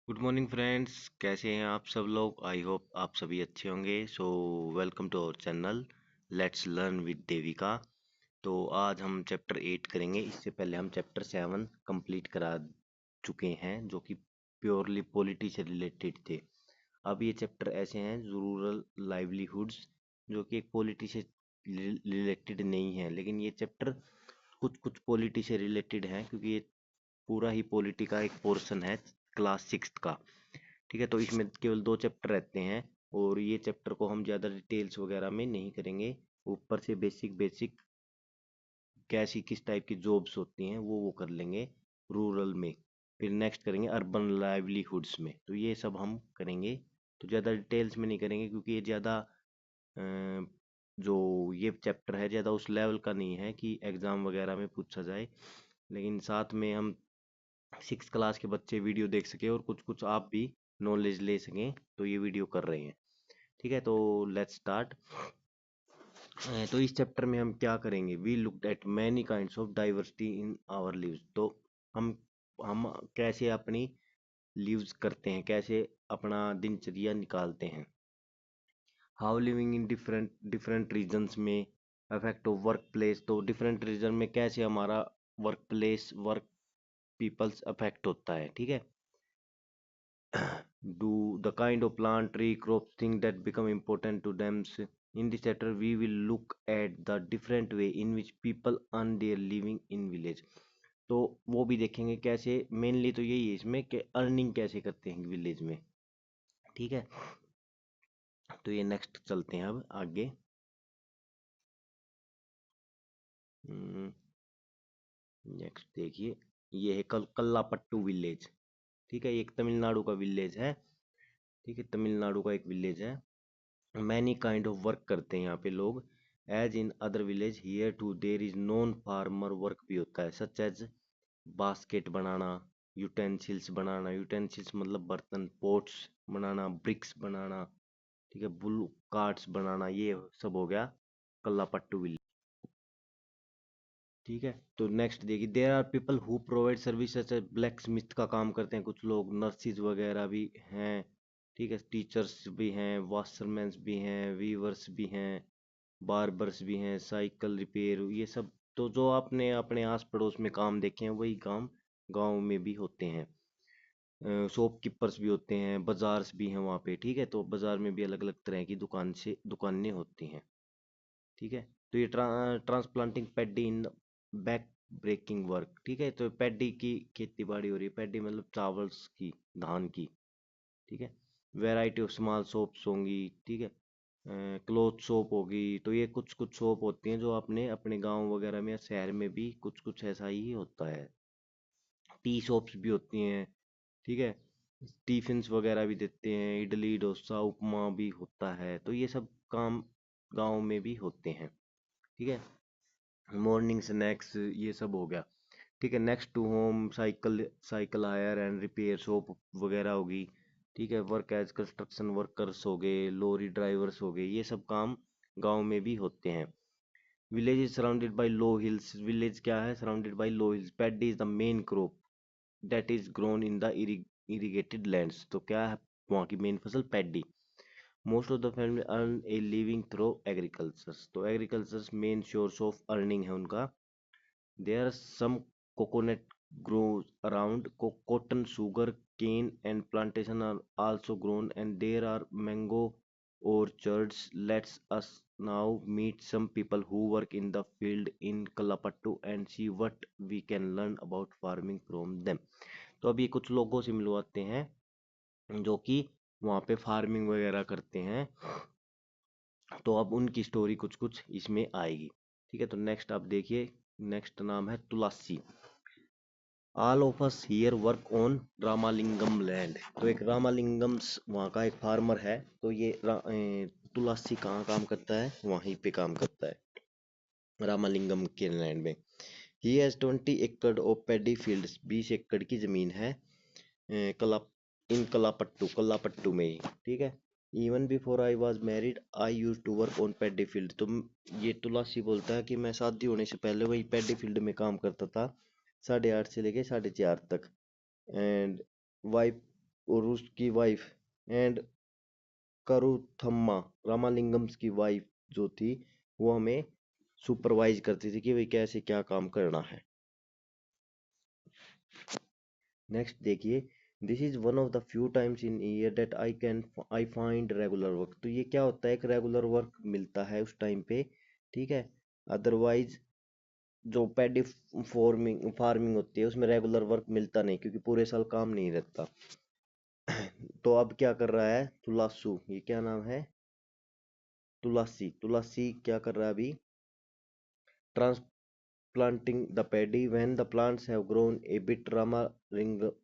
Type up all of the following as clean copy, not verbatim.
Good morning friends, कैसे हैं आप सब लोग। आई होप आप सभी अच्छे होंगे। So welcome to our channel let's learn with Devika. तो आज हम चैप्टर 8 करेंगे। इससे पहले हम चैप्टर 7 कंप्लीट करा चुके हैं, जो कि प्योरली पॉलिटी से रिलेटेड थे। अब ये चैप्टर ऐसे हैं रूरल लाइवलीहुड्स, जो कि एक पॉलिटी से रिलेटेड नहीं है, लेकिन ये चैप्टर कुछ कुछ पॉलिटी से रिलेटेड है, क्योंकि ये पूरा ही पॉलिटी का एक पोर्शन है क्लास 6 का। ठीक है, तो इसमें केवल 2 चैप्टर रहते हैं, और ये चैप्टर को हम ज़्यादा डिटेल्स वगैरह में नहीं करेंगे। ऊपर से बेसिक बेसिक कैसी किस टाइप की जॉब्स होती हैं वो कर लेंगे रूरल में। फिर नेक्स्ट करेंगे अर्बन लाइवलीहुड्स में, तो ये सब हम करेंगे। तो ज़्यादा डिटेल्स में नहीं करेंगे, क्योंकि ये ज़्यादा जो ये चैप्टर है ज़्यादा उस लेवल का नहीं है कि एग्ज़ाम वगैरह में पूछा जाए। लेकिन साथ में हम 6 क्लास के बच्चे वीडियो देख सके और कुछ कुछ आप भी नॉलेज ले सकें, तो ये वीडियो कर रहे हैं। ठीक है, तो लेट्स स्टार्ट। तो इस चैप्टर में हम क्या करेंगे, we looked at many kinds of diversity in our lives. तो हम हम कैसे अपनी लिव्स करते हैं, कैसे अपना दिनचर्या निकालते हैं। How living in different different regions में अफेक्ट ऑफ वर्क प्लेस। तो डिफरेंट रीजन में कैसे हमारा work place work peoples affect होता है। ठीक है, do the kind of plant, tree, crops, things that become important to them. In this chapter, we will look at the different way in which people earn their living in village. तो वो भी देखेंगे कैसे, mainly तो यही है इसमें कि अर्निंग कैसे करते हैं विलेज में। ठीक है, तो ये नेक्स्ट चलते हैं अब आगे। नेक्स्ट देखिए, ये है कल्लापट्टू विलेज। ठीक है, ये एक तमिलनाडु का विलेज है। ठीक है, तमिलनाडु का एक विलेज है। मैनी काइंड ऑफ वर्क करते हैं यहाँ पे लोग। As in other village here too there is non farmer work भी होता है, सच एज बास्केट बनाना, यूटेंसिल्स बनाना, यूटेंसिल्स मतलब बर्तन, पोट्स बनाना, ब्रिक्स बनाना। ठीक है, बुल कार्ट्स बनाना, ये सब हो गया कल्लापट्टू विलेज। ठीक है, तो नेक्स्ट देखिए, there are people who provide service such blacksmith का काम करते हैं कुछ लोग, नर्सिस वगैरह भी हैं। ठीक है, टीचर्स भी हैं, वाशरमैन भी हैं, वीवर्स भी हैं, बार्बर्स भी हैं, साइकिल रिपेयर, ये सब। तो जो आपने अपने आस पड़ोस में काम देखे हैं वही काम गांव में भी होते हैं। शॉपकीपर्स भी होते हैं, बाजार्स भी हैं वहाँ पे। ठीक है, तो बाजार में भी अलग अलग तरह की दुकानें होती हैं। ठीक है, तो ये transplanting paddy in back breaking work. ठीक है, तो पैडी की खेती बाड़ी हो रही है, पैडी मतलब चावल्स की, धान की। ठीक है, वैरायटी ऑफ स्मॉल शॉप्स होंगी। ठीक है, क्लोथ शॉप होगी। तो ये कुछ कुछ शॉप होती हैं जो अपने अपने गांव वगैरह में या शहर में भी कुछ कुछ ऐसा ही होता है। टी शॉप्स भी होती हैं। ठीक है, टिफिन्स वगैरह भी देते हैं, इडली डोसा उपमा भी होता है। तो ये सब काम गांव में भी होते हैं। ठीक है, मॉर्निंग स्नैक्स ये सब हो गया। ठीक है, next to home cycle cycle hire and repair shop वगैरह होगी। ठीक है, वर्क एज कंस्ट्रक्शन वर्कर्स हो गए, लॉरी ड्राइवर्स हो गए, ये सब काम गांव में भी होते हैं। Village is surrounded by low hills. Village क्या है, surrounded by low hills. Paddy is the main crop that is grown in the irrigated lands. तो क्या है वहाँ की मेन फसल, paddy. Most of the family earn a living through agriculture. तो agriculture main source of earning है उनका। There are some coconut grows around, cotton, sugar, cane, and plantation are also grown, and there are mango orchards. Let's us now meet some people who work in the field in Kalapattu and see what we can learn about farming from them. तो अभी कुछ लोगों से मिलवाते हैं जो कि वहाँ पे फार्मिंग वगैरह करते हैं। तो अब उनकी स्टोरी कुछ कुछ इसमें आएगी। ठीक है, तो नेक्स्ट आप देखिए, नेक्स्ट नाम है Tulsi. All of us here work on Ramalingam land. तो एक रामालिंगम वहाँ का एक फार्मर है। तो ये तुलसी कहाँ काम करता है, वहीं पे काम करता है रामालिंगम के लैंड में। ही हैज 20 एकड़ ऑफ पैडी फील्ड्स। 20 एकड़ की जमीन है कला इन कलापट्टू में ही। ठीक है, even before I was married I use to work on paddy field. तो ये तुलसी बोलता है कि मैं शादी होने से पहले वही पैडी फील्ड में काम करता था, 8:30 से लेके 4:30 तक। एंड वाई और उसकी वाइफ एंड करुथम्मा, रामालिंगम्स की वाइफ जो थी, वो हमें सुपरवाइज करती थी कि भाई कैसे क्या काम करना है। नेक्स्ट देखिए, this is one of the few times in year that I find regular work. तो ये क्या होता है, एक रेगुलर वर्क मिलता है उस टाइम पे, ठीक है। अदरवाइज जो पैडी फार्मिंग फार्मिंग होती है उसमें रेगुलर वर्क मिलता नहीं, क्योंकि पूरे साल काम नहीं रहता। तो अब क्या कर रहा है तुलासू, ये क्या नाम है, तुलासी, तुलासी क्या कर रहा है अभी, transplanting the paddy. When the plants have grown a bit,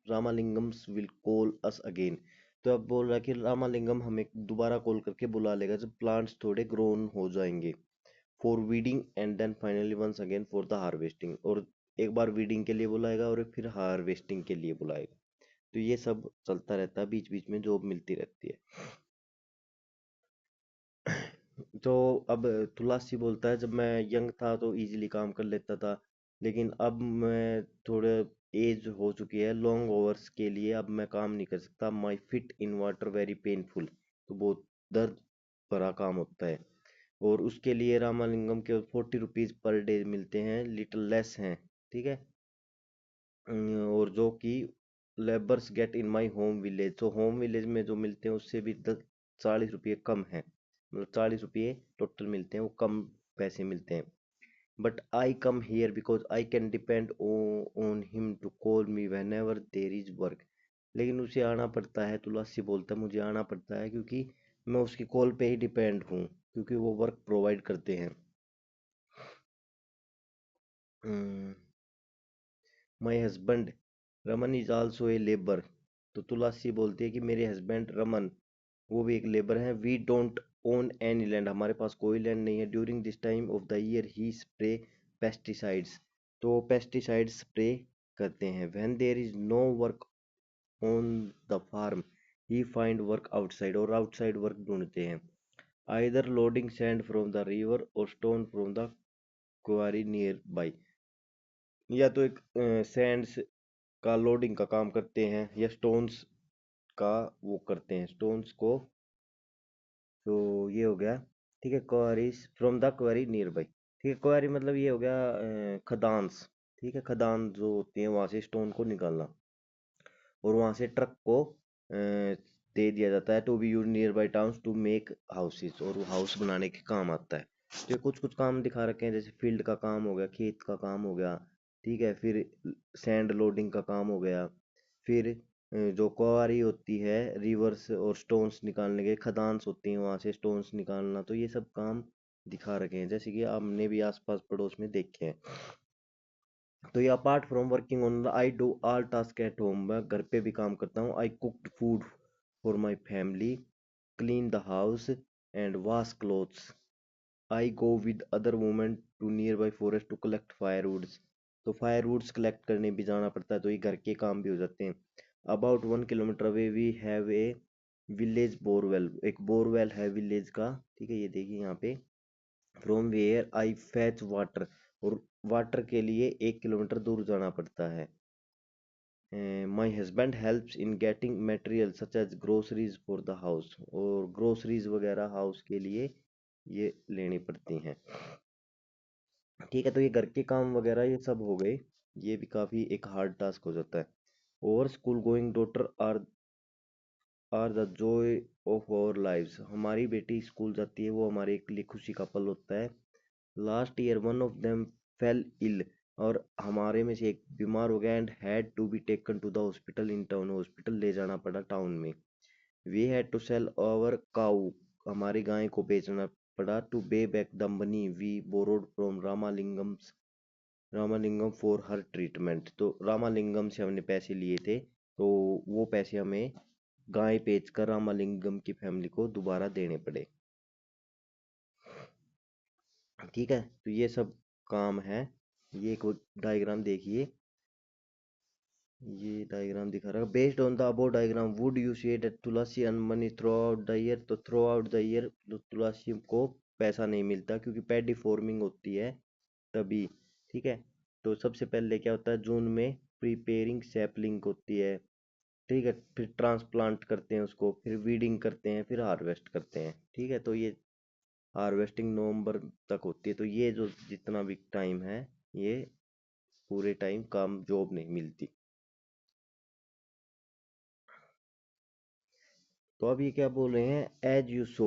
Ramalingams will call us again. तो अब बोल रहा है कि रामालिंगम हमें दोबारा कॉल करके बुला लेगा जब प्लांट्स थोड़े ग्रोन हो जाएंगे, for weeding and then finally once again for the harvesting. और एक बार वीडिंग के लिए बुलाएगा और फिर हार्वेस्टिंग के लिए बुलाएगा। तो ये सब चलता रहता है, बीच बीच में जॉब मिलती रहती है। तो अब तुलासी बोलता है, जब मैं यंग था तो इजीली काम कर लेता था, लेकिन अब मैं थोड़े एज हो चुकी है लॉन्ग ओवर्स के लिए, अब मैं काम नहीं कर सकता। My feet in water very painful. तो बहुत दर्द भरा काम होता है। और उसके लिए रामालिंगम के 40 रुपीज पर डे मिलते हैं, लिटिल लेस हैं, ठीक है। और जो कि labours get in my home village, तो होम विलेज में जो मिलते हैं उससे भी 40 रुपये कम है, मतलब 40 रुपये टोटल मिलते हैं, वो कम पैसे मिलते हैं। But I come here because I can depend on him to call me whenever there is work. लेकिन उसे आना पड़ता है, तुलसी बोलता है मुझे आना पड़ता है क्योंकि मैं उसकी कॉल पे ही डिपेंड हूँ, क्योंकि वो वर्क प्रोवाइड करते हैं। My husband Raman is also a labour. तो तुलसी बोलती है कि मेरे हस्बैंड रमन, वो भी एक लेबर है। We don't own any land, हमारे पास कोई लैंड नहीं है। During this time of the year he spray pesticides, तो पेस्टिसाइड स्प्रे करते हैं। When there is no work on the farm he find work outside, और आउटसाइड वर्क ढूंढते हैं। Either loading sand from the river और stone from the quarry nearby, या तो एक सैंड का लोडिंग का काम करते हैं या स्टोन्स का वो करते हैं, स्टोन्स को। तो ये हो गया, ठीक है। Quarries from the quarry nearby, ठीक है। क्वारी मतलब ये हो गया खदान्स, ठीक है। खदान जो होती है वहां से स्टोन को निकालना, और वहां से ट्रक को दे दिया जाता है to be use nearby towns to make houses, और वो हाउस बनाने के काम आता है। तो ये कुछ कुछ काम दिखा रखे हैं, जैसे फील्ड का काम हो गया, खेत का काम हो गया, ठीक है। फिर सैंड लोडिंग का काम हो गया। फिर जो क्वारी होती है रिवर्स और स्टोन्स निकालने के, खदान्स होती हैं वहां से स्टोन्स निकालना, तो ये सब काम दिखा रखे हैं, जैसे कि आपने भी आसपास पड़ोस में देखे हैं। तो ये apart from working on I do all task at home, मैं घर पे भी काम करता हूँ। I cooked food for my family, clean the house and wash clothes. I go with other women to nearby forest to collect firewoods, तो firewoods collect करने भी जाना पड़ता है, तो ये घर के काम भी हो जाते हैं। About 1 kilometre away we have a village borewell, एक बोरवेल है विलेज का, ठीक है। ये देखिए यहाँ पे, from where I fetch water, और वाटर के लिए 1 किलोमीटर दूर जाना पड़ता है। My husband helps in getting material such as groceries for the house, और ग्रोसरीज वगैरह हाउस के लिए ये लेनी पड़ती हैं, ठीक है। तो ये घर के काम वगैरह ये सब हो गए, ये भी काफ़ी एक हार्ड टास्क हो जाता है। और school going daughter are the joy of our lives, हमारी बेटी स्कूल जाती है, वो हमारे एक लिए खुशी का पल होता है। Last year one of them fell ill, और हमारे में से एक बीमार हो गया, and had to be taken to the hospital in town, hospital ले जाना पड़ा टाउन में। We had to sell our cow, हमारी गाय को बेचना पड़ा, to pay back the money we borrowed from Ramalingam for her treatment, तो रामालिंगम से हमने पैसे लिए थे, तो वो पैसे हमें गाय बेचकर रामालिंगम की फैमिली को दोबारा देने पड़े, ठीक है। तो ये सब काम है। ये एक डायग्राम देखिए, ये डायग्राम दिखा रहा है, based on the above diagram would you say that Tulsi earn money throughout the year, तो थ्रू आउट द ईयर तुलसी को पैसा नहीं मिलता, क्योंकि पैडी फार्मिंग होती है तभी, ठीक है। तो सबसे पहले क्या होता है, जून में प्रिपेयरिंग सैपलिंग होती है, ठीक है, फिर ट्रांसप्लांट करते हैं उसको, फिर वीडिंग करते हैं, फिर हार्वेस्ट करते हैं। ठीक है, तो ये हार्वेस्टिंग नवंबर तक होती है। तो ये जो जितना भी टाइम है, ये पूरे टाइम काम जॉब नहीं मिलती। तो अब ये क्या बोल रहे हैं, as you saw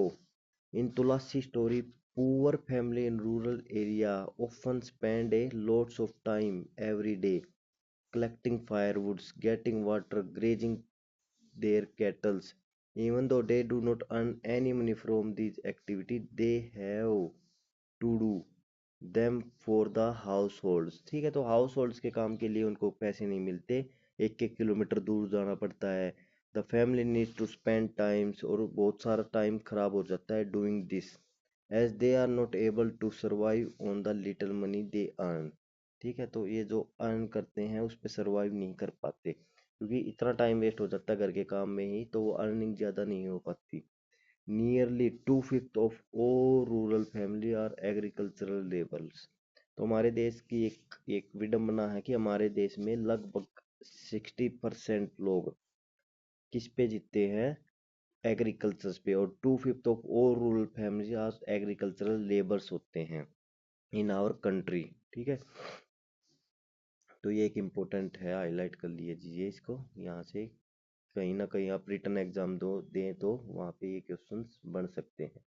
in Tulsi story, poor family in rural area often spend a lots of time every day collecting firewoods, getting water, grazing their cattle. Even though they do not earn any money from these activities, they have to do them for the households। ठीक है, तो house holds के काम के लिए उनको पैसे नहीं मिलते, एक एक किलोमीटर दूर जाना पड़ता है। The family needs to spend times, और बहुत सारा टाइम खराब हो जाता है doing this, as they are not able to survive on the little money they earn. ठीक है, तो ये जो अर्न करते हैं उस पर सर्वाइव नहीं कर पाते, क्योंकि इतना टाइम वेस्ट हो जाता है घर के काम में ही, तो वो अर्निंग ज़्यादा नहीं हो पाती। Nearly two fifth of all rural family are agricultural labours. तो हमारे देश की एक एक विडंबना है कि हमारे देश में लगभग 60% लोग किस पे जीते हैं, एग्रीकल्चर पे, और two fifth of all rural family are agricultural labours होते हैं इन आवर कंट्री। ठीक है, तो ये एक इम्पोर्टेंट है, हाईलाइट कर लीजिए इसको यहाँ से। कहीं ना कहीं आप रिटर्न एग्जाम दो दें तो वहाँ पे ये क्वेश्चंस बन सकते हैं।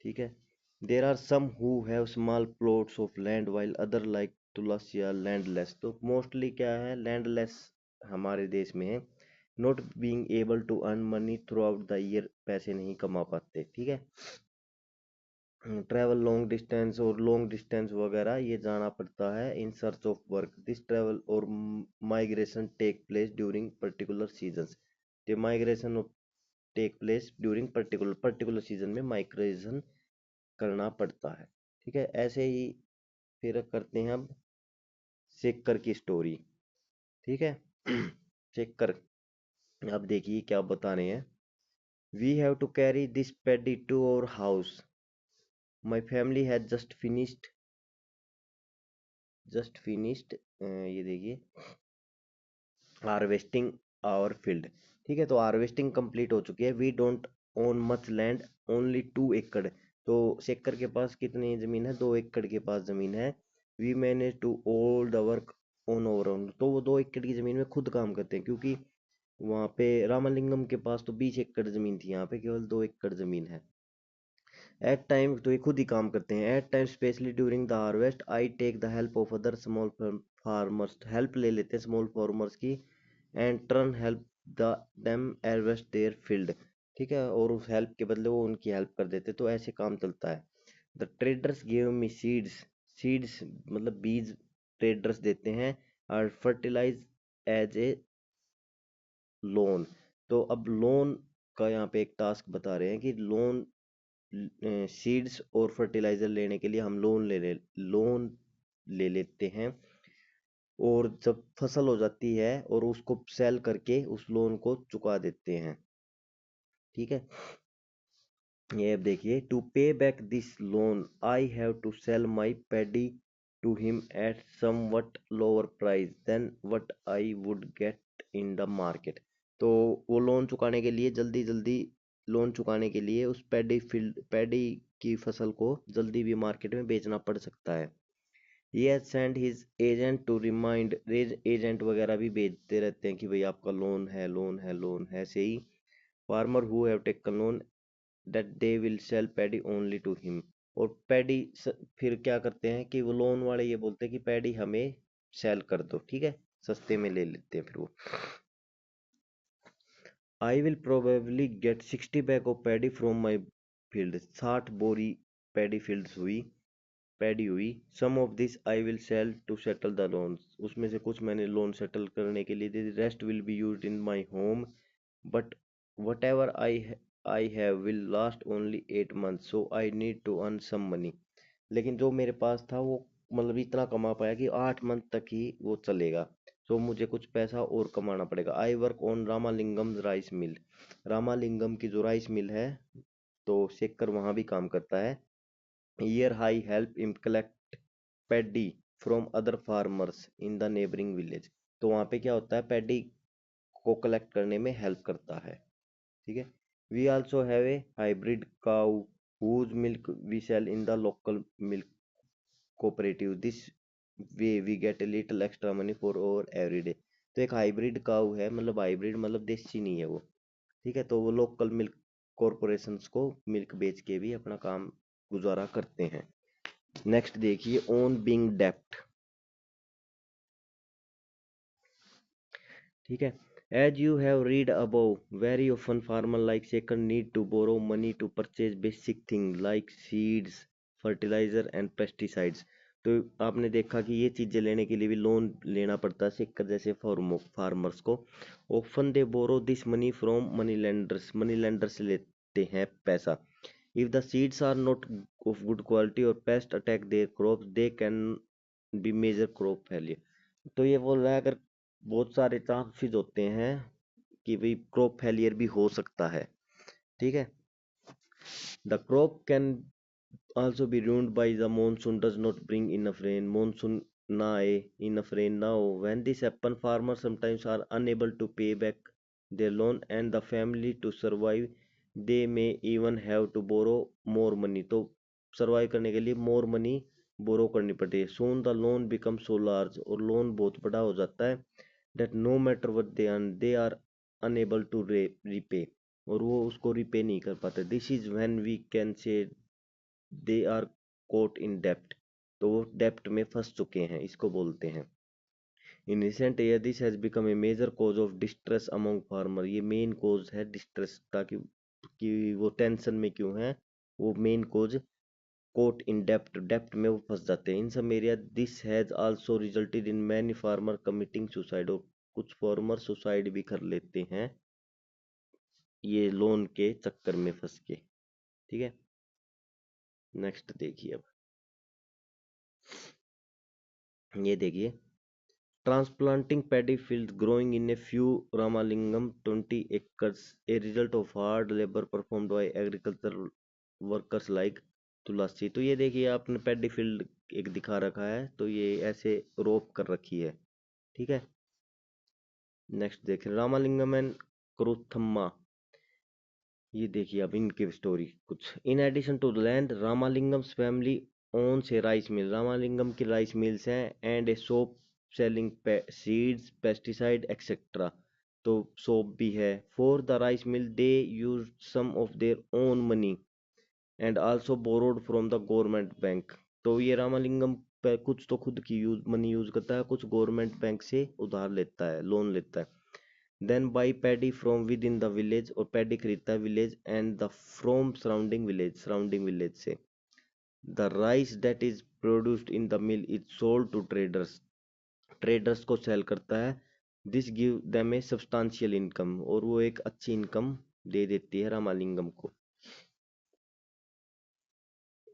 ठीक है, there are some who have small plots of land while other like Tulsi are landless. तो मोस्टली क्या है, लैंडलेस हमारे देश में है। Not being able to earn money throughout the year, पैसे नहीं कमा पाते। ठीक है, ट्रैवल लॉन्ग डिस्टेंस, और लॉन्ग डिस्टेंस वगैरह ये जाना पड़ता है in search of work. This travel और migration take place during particular seasons. The migration take place during particular particular season में माइग्रेशन करना पड़ता है। ठीक है, ऐसे ही फिर करते हैं अब सेक्कर की स्टोरी। ठीक है, सेक्कर, अब देखिए क्या बता रहे हैं। We have to carry this paddy to our house, my family has just finished, ये देखिए, हार्वेस्टिंग आवर फील्ड। ठीक है, तो हार्वेस्टिंग कंप्लीट हो चुकी है। We don't own much land, only 2 एकड़। तो शेखर के पास कितनी जमीन है, 2 एकड़ के पास जमीन है। We manage to all the work on our own, तो वो 2 एकड़ की जमीन में खुद काम करते हैं, क्योंकि वहाँ पे रामालिंगम के पास तो 20 एकड़ जमीन थी, यहाँ पे केवल 2 एकड़ जमीन है। एट टाइम, तो ये खुद ही काम करते हैं। At time specially during the harvest I take the help of other small farmers, help ले लेते हैं स्मॉल फार्मर्स की। And turn help the them harvest their field. ठीक है, और उस हेल्प के बदले वो उनकी हेल्प कर देते, तो ऐसे काम चलता है। The traders give me seeds, seeds मतलब बीज ट्रेडर्स देते हैं, और फर्टिलाइज एज ए लोन। तो अब लोन का यहाँ पे एक टास्क बता रहे हैं कि लोन, सीड्स और फर्टिलाइजर लेने के लिए हम लोन ले लेते हैं, और जब फसल हो जाती है और उसको सेल करके उस लोन को चुका देते हैं। ठीक है, ये अब देखिए, to pay back this loan I have to sell my paddy to him at somewhat lower price than what I would get in the market. तो वो लोन चुकाने के लिए जल्दी जल्दी, लोन चुकाने के लिए उस पैडी की फसल को जल्दी भी मार्केट में बेचना पड़ सकता है। ये send his agent to remind, agent वगैरह भी भेजते रहते हैं कि भाई आपका लोन है, लोन है, लोन है। ऐसे ही farmer who have taken loan that they will sell paddy only to him. और पैडी फिर क्या करते हैं कि वो लोन वाले ये बोलते हैं कि पैडी हमें सेल कर दो। ठीक है, सस्ते में ले लेते हैं फिर वो। I will probably get 60 bag of paddy from my field, 60 बोरी पैडी हुई। Some of this I will sell to settle the loans, उसमें से कुछ मैंने लोन सेटल करने के लिए दे दी। Rest will be used in my home, but whatever I have will last only 8 months, so I need to earn some money. लेकिन जो मेरे पास था वो मतलब इतना कमा पाया कि 8 मंथ तक ही वो चलेगा, तो मुझे कुछ पैसा और कमाना पड़ेगा। I work on Ramalingam rice mill, Ramalingam की जो राइस मिल है, तो शेखर वहाँ भी काम करता है। ईयर हाई हेल्प इम collect paddy from other farmers in the neighbouring village. तो वहाँ पे क्या होता है, पैडी को कलेक्ट करने में हेल्प करता है। ठीक है। We also have a hybrid cow whose milk we sell in the local milk cooperative. This way we get a little extra money for our every day. तो एक हाइब्रिड काऊ है, मतलब हाइब्रिड मतलब देसी नहीं है वो। ठीक है, तो वो लोकल मिल्क कॉरपोरेशंस को मिल्क बेच के भी अपना काम गुजारा करते हैं। नेक्स्ट देखिए, ओन बीइंग डेप्ट। ठीक है। As you have read above very often farmer like second need to borrow money to purchase basic thing like seeds fertiliser and pesticides. तो आपने देखा कि ये चीजें लेने के लिए भी लोन लेना पड़ता है सेकर जैसे फार्मर्स को। Often they borrow this money from money lender से लेते हैं पैसा। If the seeds are not of good quality और pest attack their crop they can be major crop failure. तो ये बोल रहा है, अगर बहुत सारे चांसेस होते हैं कि भाई क्रॉप फेलियर भी हो सकता है। ठीक है। The crop can also be ruined by the monsoon does not bring enough rain. Monsoon na आए, enough rain ना हो, when this happen farmers sometimes are unable to pay back their loan and the family to survive they may even have to borrow more money। तो survive करने के लिए more money borrow करनी पड़ती है। soon the loan becomes so large, और loan बहुत बड़ा हो जाता है, that no matter what they earn they are unable to repay, और वो उसको repay नहीं कर पाते। this is when we can say they are caught in डेप्ट। तो वो डेप्ट में फंस चुके हैं, इसको बोलते हैं। In recent year this has become a major cause of distress among farmer. ये मेन कॉज है डिस्ट्रेस का, कि वो टेंशन में क्यों है, वो मेन कॉज कोट इन डेप्ट, डेप्ट में वो फंस जाते हैं। इन some area this has also resulted in many farmer committing suicide. और कुछ फार्मर सुसाइड भी कर लेते हैं ये लोन के चक्कर में फंस के। ठीक है। नेक्स्ट देखिए, अब ये देखिए, transplanting paddy fields growing in a few Ramalingam 20 acres, a result of hard labor performed by agricultural workers like तुलसी। तो ये देखिए, आपने पैडी फील्ड एक दिखा रखा है, तो ये ऐसे रोप कर रखी है। ठीक है। नेक्स्ट देखें, रामालिंगम एंड क्रुथम्मा। ये देखिए अब इनकी स्टोरी कुछ। In addition to land Ramalingam's family owns a rice mill. Ramalingam की राइस मिल्स हैं and a shop selling seeds pesticide etcetera. तो सोप भी है। For the rice mill they use some of their own money and also borrowed from the government bank. तो ये रामालिंगम कुछ तो खुद की मनी यूज करता है, कुछ गवर्नमेंट बैंक से उधार लेता है, लोन लेता है। Then buy paddy from within the village, और पैडी खरीदता है village and the from surrounding village से। The rice that is produced in the mill is sold to traders, traders को सेल करता है। This give them a substantial income, और वो एक अच्छी इनकम दे देती है रामालिंगम को।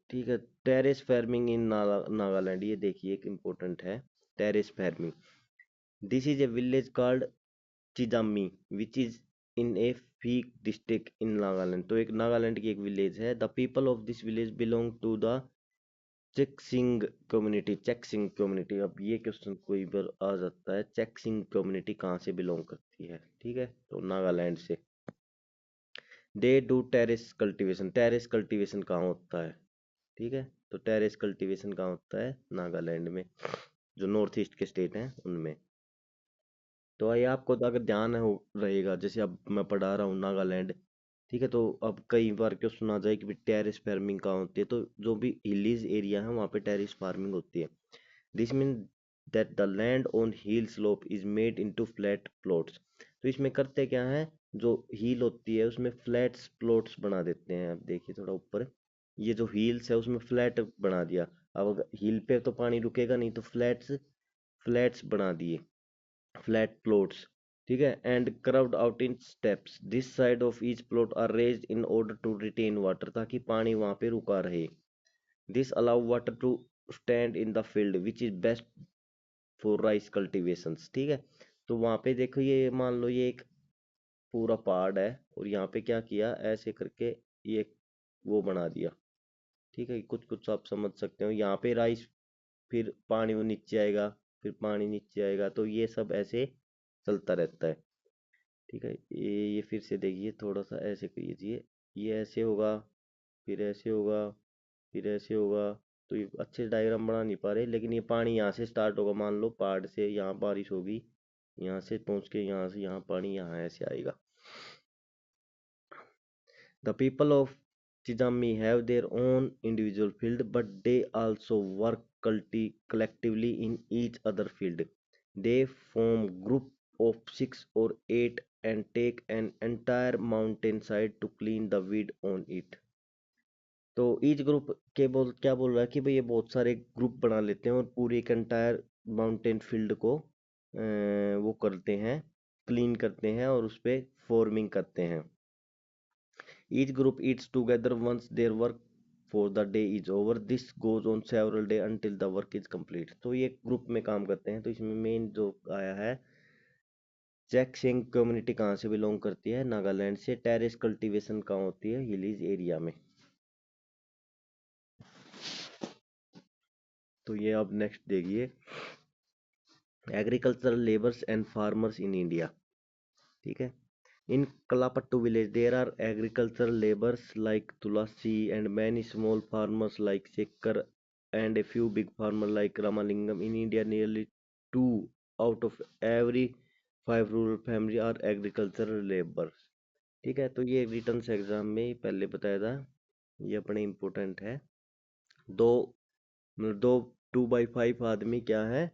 ठीक है। टेरेस फार्मिंग इन नागालैंड, ये देखिए एक इम्पोर्टेंट है, terrace farming. This is a village called Chizami which is in a Phek district in Nagaland. तो एक नागालैंड की एक विलेज है। The people of this village belong to the Chakhesang community. Chakhesang community, अब ये क्वेश्चन कोई बार आ जाता है, चेक्सिंग कम्युनिटी कहाँ से बिलोंग करती है। ठीक है, तो नागालैंड से। They do terrace cultivation. Terrace cultivation कहाँ होता है? ठीक है, तो टेरेस कल्टीवेशन कहाँ होता है? नागालैंड में, जो नॉर्थ ईस्ट के स्टेट हैं उनमें। तो ये आपको तो अगर ध्यान हो रहेगा, जैसे अब मैं पढ़ा रहा हूँ नागालैंड। ठीक है, तो अब कई बार क्यों सुना जाए कि टेरेस फार्मिंग कहाँ होती है, तो जो भी हिलीज एरिया है वहाँ पे टेरेस फार्मिंग होती है। This mean that the land on hill slope is made into flat plots. तो इसमें करते क्या है, जो हील होती है उसमें फ्लैट प्लॉट्स बना देते हैं। अब देखिए थोड़ा ऊपर, ये जो हील्स है उसमें फ्लैट बना दिया। अब अगर हिल पे तो पानी रुकेगा नहीं, तो फ्लैट्स फ्लैट्स बना दिए, फ्लैट प्लॉट्स। ठीक है। And curved out in steps, this side of each plot are raised in order to retain water, ताकि पानी वहां पे रुका रहे। This allow water to stand in the field which is best for rice cultivations. ठीक है, तो वहां पे देखो, ये मान लो ये एक पूरा पहाड़ है, और यहाँ पे क्या किया, ऐसे करके ये वो बना दिया। ठीक है, कुछ कुछ आप समझ सकते हो। यहाँ पे राइस, फिर पानी वो नीचे आएगा, फिर पानी नीचे आएगा, तो ये सब ऐसे चलता रहता है। ठीक है, ये फिर से देखिए, थोड़ा सा ऐसे कीजिए, ये ऐसे होगा, फिर ऐसे होगा, फिर ऐसे होगा। तो ये अच्छे डायग्राम बना नहीं पा रहे, लेकिन ये पानी यहाँ से स्टार्ट होगा, मान लो पहाड़ से यहाँ बारिश होगी, यहाँ से पहुँच के यहाँ से यहाँ पानी यहाँ ऐसे आएगा। The people of Chizami have their own individual field, but they also work collectively in each other field. They form group of 6 or 8 and take an entire mountainside to clean the weed on it. तो each group के क्या बोल रहा है कि भाई ये बहुत सारे ग्रुप बना लेते हैं और पूरी एक एंटायर माउंटेन फील्ड को वो करते हैं, क्लीन करते हैं और उस पे फॉर्मिंग करते हैं। Each group eats together once their work for the day is over. This goes on several days until the work is complete. तो ये ग्रुप में काम करते हैं। तो इसमें मेन जो आया है, चेकशेंग कम्युनिटी कहाँ से बिलोंग करती है? नागालैंड से। टेरेस कल्टीवेशन कहाँ होती है? हिलीज एरिया में। तो ये अब नेक्स्ट देखिए, agricultural labours and farmers in India. ठीक है, in Kalapattu village, there are agricultural laborers like Tulasi and many small farmers like Sekkar and a few big farmers like Ramalingam. In India, nearly 2 out of every 5 rural families are agricultural laborers. ठीक है, तो ये return exam में ही पहले बताया था, ये अपने इम्पोर्टेंट है। दो मतलब 2/5 आदमी क्या है?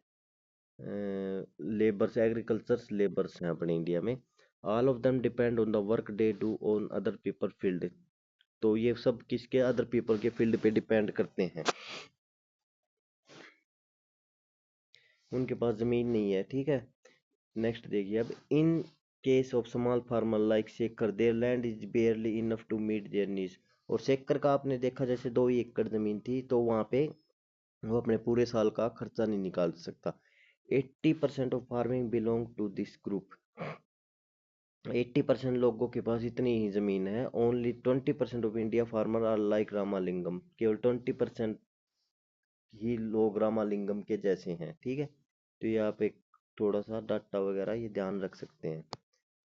लेबर्स, एग्रीकल्चर लेबर्स हैं अपने इंडिया में। All of them depend on the work they do on other people field. तो ये सब किसके? अदर पीपल के फील्ड पे डिपेंड करते हैं, उनके पास जमीन नहीं है। ठीक है, नेक्स्ट देखिए, अब in case of small farmer like Shekhar, their land is barely enough to meet their needs. और शेखर का आपने देखा, जैसे 2 ही एकड़ जमीन थी, तो वहां पे वो अपने पूरे साल का खर्चा नहीं निकाल सकता। 80% of farming belong to this group. 80% लोगों के पास इतनी ही जमीन है। Only 20% of India farmer are like Ramalingam. केवल 20% ही लोग रामालिंगम के जैसे हैं। ठीक है, तो ये आप एक थोड़ा सा डाटा वगैरह ये ध्यान रख सकते हैं।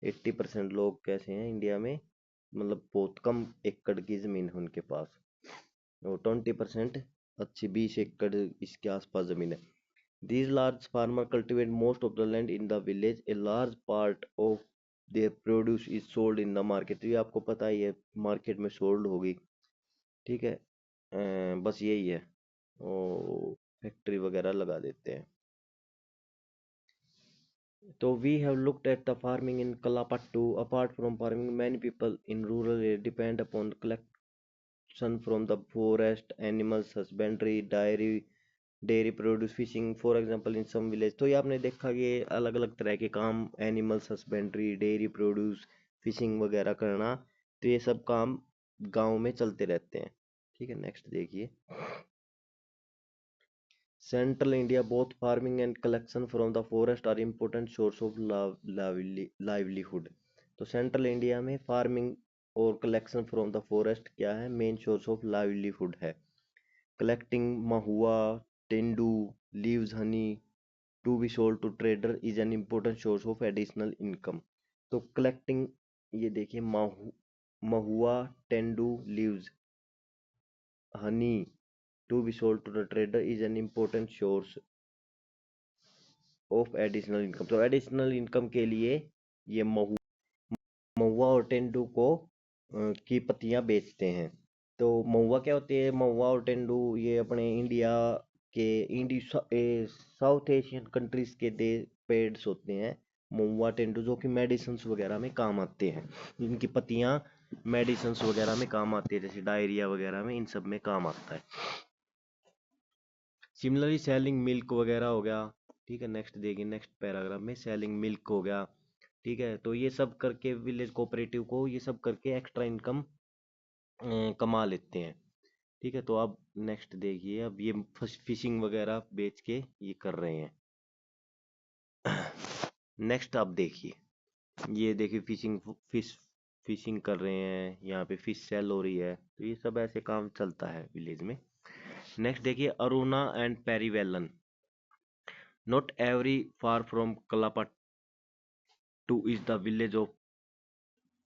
80% लोग कैसे हैं इंडिया में? मतलब बहुत कम एकड़ की जमीन है उनके पास, और 20% अच्छी 20 एकड़ इसके आसपास जमीन है। These large farmers cultivate most of the land in the village. A large part of their produce is sold in the market. तो ये आपको पता ही है, मार्केट में सोल्ड होगी। ठीक है, बस यही है, ओ फैक्ट्री वगैरह लगा देते हैं। तो we have looked at the farming in Kalapattu. Apart from farming, many people in rural area depend upon collection from the forest, animals husbandry, dairy produce, fishing for example in some village. तो ये आपने देखा कि अलग अलग तरह के काम, animals husbandry, dairy produce, fishing वगैरह करना, तो ये सब काम गांव में चलते रहते हैं। ठीक है, नेक्स्ट देखिए, central India both farming and collection from the forest are important source of livelihood. तो सेंट्रल इंडिया में फार्मिंग और कलेक्शन फ्रॉम द फॉरेस्ट क्या है? मेन सोर्स ऑफ लाइवलीहुड है। Collecting mahua, tendu, leaves honey to be sold to trader is an important source of additional income. तो collecting, ये देखिए, महुआ, tendu, leaves honey to be sold to the trader is an important source of additional income. तो additional income के लिए ये महुआ और टेंडू को की पत्तियां बेचते हैं। तो महुआ क्या होती है? महुआ और टेंडू ये अपने इंडिया के साउथ एशियन कंट्रीज के पेड्स होते हैं, महुआ टेंडू, जो कि मेडिसिन्स वगैरह में काम आते हैं। इनकी पत्तियां मेडिसिन्स वगैरह में काम आती है, जैसे डायरिया वगैरह में, इन सब में काम आता है। सिमिलरली सेलिंग मिल्क वगैरह हो गया। ठीक है, नेक्स्ट देखिए, नेक्स्ट पैराग्राफ में सेलिंग मिल्क हो गया। ठीक है, तो ये सब करके विलेज कोऑपरेटिव को ये सब करके एक्स्ट्रा इनकम कमा लेते हैं। ठीक है, तो अब नेक्स्ट देखिए, अब ये फिशिंग वगैरह बेच के ये कर रहे हैं। नेक्स्ट आप देखिए, ये देखिए फिशिंग कर रहे हैं, यहाँ पे फिश सेल हो रही है, तो ये सब ऐसे काम चलता है विलेज में। नेक्स्ट देखिए, Aruna and Perivelan. Not very far from Kalapattu is the village of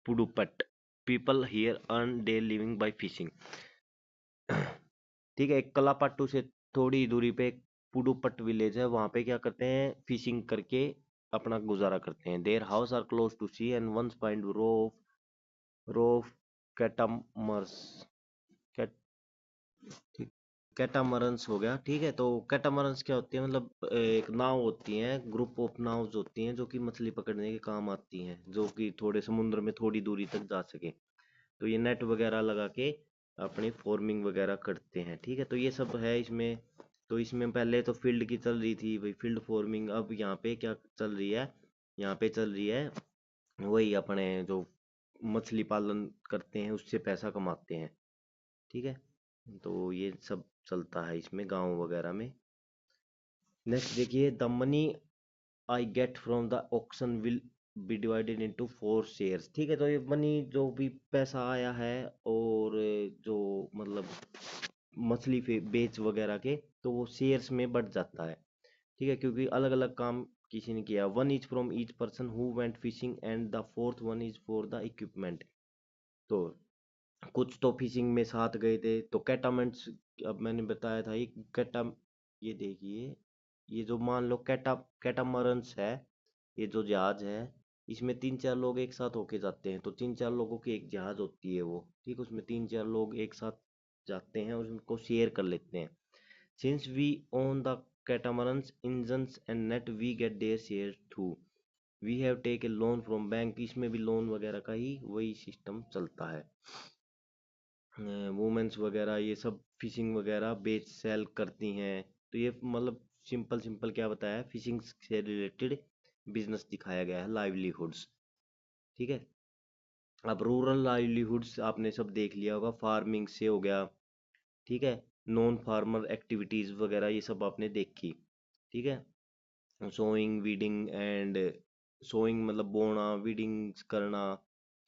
Pudupat, people here earn their living by fishing. ठीक है, एक कलापाटू से थोड़ी दूरी पे एक पुडुपट विलेज है, वहां पे क्या करते हैं, फिशिंग करके अपना गुजारा करते हैं। Their house are close to sea and once find row catamarans, cat ठीक, कैटामरन्स हो गया। ठीक है, तो कैटामरन्स क्या होती है, मतलब एक नाव होती है, ग्रुप ऑफ नाव्स होती हैं जो कि मछली पकड़ने के काम आती हैं, जो कि थोड़े समुद्र में थोड़ी दूरी तक जा सके। तो ये नेट वगैरह लगा के अपनी फॉर्मिंग वगैरह करते हैं। ठीक है, तो ये सब है इसमें। तो इसमें पहले तो फील्ड की चल रही थी भाई, फील्ड फॉर्मिंग। अब यहाँ पे क्या चल रही है, यहाँ पे चल रही है वही अपने जो मछली पालन करते हैं उससे पैसा कमाते हैं। ठीक है, तो ये सब चलता है इसमें गांव वगैरह में। नेक्स्ट देखिए, the money I get from the auction will be divided into 4 shares. ठीक है, तो ये मनी जो भी पैसा आया है, और जो मतलब मछली बेच वगैरह के, तो वो शेयर्स में बढ़ जाता है। ठीक है, क्योंकि अलग अलग काम किसी ने किया। One is from each person who went fishing and the fourth one is for the equipment. तो कुछ तो फिशिंग में साथ गए थे, तो कैटामेंट्स, अब मैंने बताया था ये कैटा, ये देखिए, ये जो मान लो कैटामरन्स है, ये जो जहाज है, इसमें 3-4 लोग एक साथ होके जाते हैं। तो 3-4 लोगों की एक जहाज होती है वो। ठीक, उसमें 3-4 लोग एक साथ जाते हैं और उनको शेयर कर लेते हैं। Since we own the catamarans engines and net we get their share through, we have take a loan from bank. इसमें भी लोन वगैरह का ही वही सिस्टम चलता है। वुमेन्स वगैरह ये सब फिशिंग वगैरह बेच सेल करती हैं। तो ये मतलब सिंपल सिंपल क्या बताया है, फिशिंग से रिलेटेड बिजनेस दिखाया गया है, लाइवलीहुड्स। ठीक है, अब रूरल लाइवलीहुड्स आपने सब देख लिया होगा, फार्मिंग से हो गया। ठीक है, नॉन फार्मर एक्टिविटीज वगैरह ये सब आपने देखी। ठीक है, सोइंग वीडिंग एंड, सोइंग मतलब बोना, वीडिंग करना।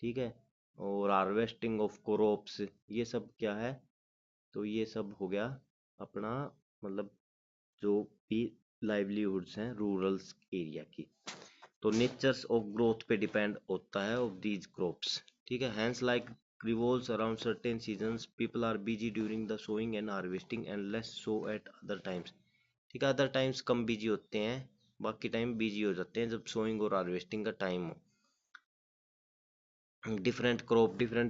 ठीक है, और हार्वेस्टिंग ऑफ क्रॉप्स, ये सब क्या है, तो ये सब हो गया अपना, मतलब जो भी लाइवलीहुड्स हैं रूरल एरिया की। तो नेचर्स ऑफ ग्रोथ पे डिपेंड होता है ऑफ दीज क्रॉप्स। ठीक है, hence like revolves around certain seasons, people are busy during the sowing and harvesting and less so at other times। ठीक है, अदर टाइम्स कम busy होते हैं, बाकी टाइम बिजी हो जाते हैं जब सोइंग और हार्वेस्टिंग का टाइम हो। डिफरेंट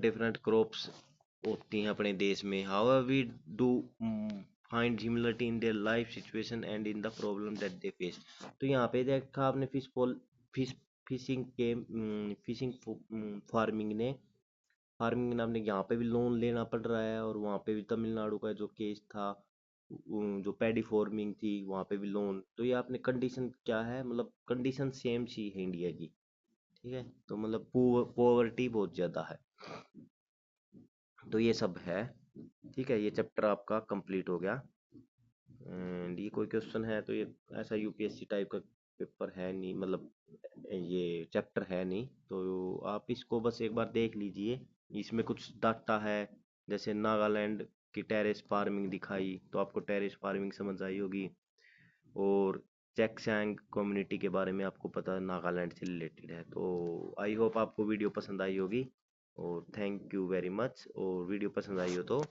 डिफरेंट क्रॉप्स होती हैं अपने देश में। However we do find similarity in their life situation and in the problem that they face. तो यहाँ पे देखा आपने फिश फिशिंग के फिशिंग फार्मिंग ने आपने यहाँ पे भी लोन लेना पड़ रहा है, और वहाँ पे भी तमिलनाडु का जो केस था, जो पैडी फार्मिंग थी वहाँ पे भी लोन। तो ये आपने कंडीशन क्या है, मतलब कंडीशन सेम सी है इंडिया की। ठीक है, तो मतलब पॉवर्टी बहुत ज्यादा है। तो ये सब है। ठीक है, ये चैप्टर आपका कंप्लीट हो गया। एंड ये कोई क्वेश्चन है तो ये ऐसा यूपीएससी टाइप का पेपर है नहीं, मतलब ये चैप्टर है नहीं, तो आप इसको बस एक बार देख लीजिए। इसमें कुछ डाटा है, जैसे नागालैंड की टेरेस फार्मिंग दिखाई, तो आपको टेरेस फार्मिंग समझ आई होगी। और चेक्सैंग कम्युनिटी के बारे में आपको पता है, नागालैंड से रिलेटेड है। तो आई होप आपको वीडियो पसंद आई होगी, और थैंक यू वेरी मच। और वीडियो पसंद आई हो तो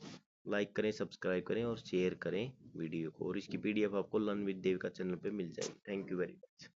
लाइक करें, सब्सक्राइब करें और शेयर करें वीडियो को, और इसकी पीडीएफ आपको लर्न विद देव का चैनल पे मिल जाएगी। Thank you very much.